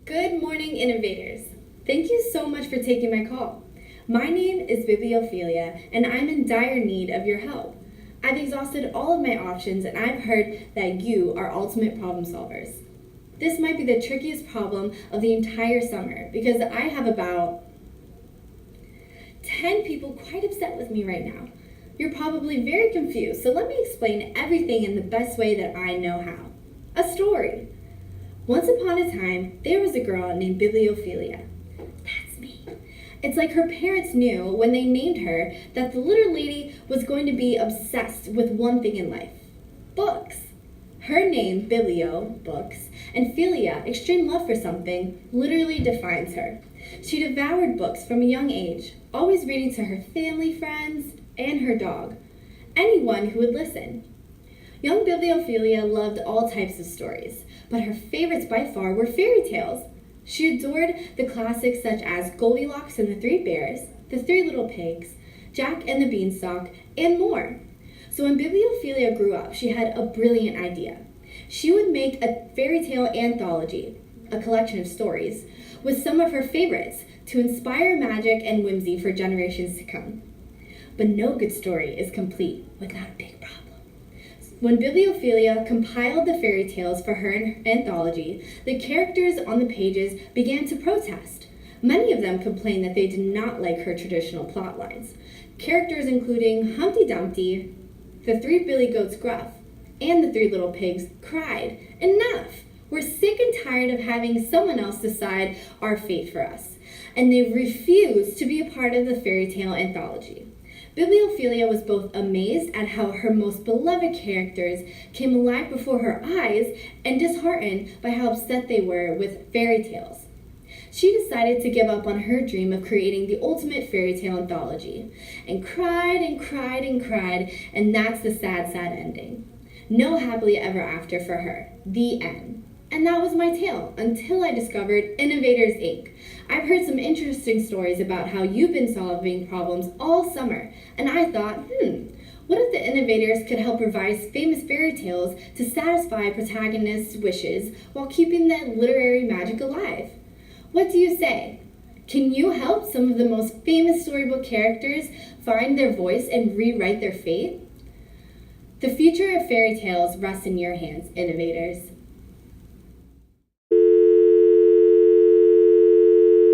Good morning, innovators. Thank you so much for taking my call. My name is Bibliophilia, and I'm in dire need of your help. I've exhausted all of my options, and I've heard that you are ultimate problem solvers. This might be the trickiest problem of the entire summer because I have about 10 people quite upset with me right now. You're probably very confused, so let me explain everything in the best way that I know how. A story. Once upon a time, there was a girl named Bibliophilia. That's me. It's like her parents knew when they named her that the little lady was going to be obsessed with one thing in life: books. Her name, Biblio, books, and Philia, extreme love for something, literally defines her. She devoured books from a young age, always reading to her family, friends, and her dog, anyone who would listen. Young Bibliophilia loved all types of stories, but her favorites by far were fairy tales. She adored the classics such as Goldilocks and the Three Bears, The Three Little Pigs, Jack and the Beanstalk, and more. So when Bibliophilia grew up, she had a brilliant idea. She would make a fairy tale anthology, a collection of stories, with some of her favorites to inspire magic and whimsy for generations to come. But no good story is complete without a big problem. When Bibliophilia compiled the fairy tales for her anthology, the characters on the pages began to protest. Many of them complained that they did not like her traditional plot lines. Characters including Humpty Dumpty, the Three Billy Goats Gruff, and the Three Little Pigs cried, "Enough! We're sick and tired of having someone else decide our fate for us." And they refused to be a part of the fairy tale anthology. Bibliophilia was both amazed at how her most beloved characters came alive before her eyes and disheartened by how upset they were with fairy tales. She decided to give up on her dream of creating the ultimate fairy tale anthology, and cried and cried and cried, and that's the sad, sad ending. No happily ever after for her. The end. And that was my tale, until I discovered Innovators Inc. I've heard some interesting stories about how you've been solving problems all summer, and I thought, what if the innovators could help revise famous fairy tales to satisfy protagonists' wishes while keeping the literary magic alive? What do you say? Can you help some of the most famous storybook characters find their voice and rewrite their fate? The future of fairy tales rests in your hands, innovators.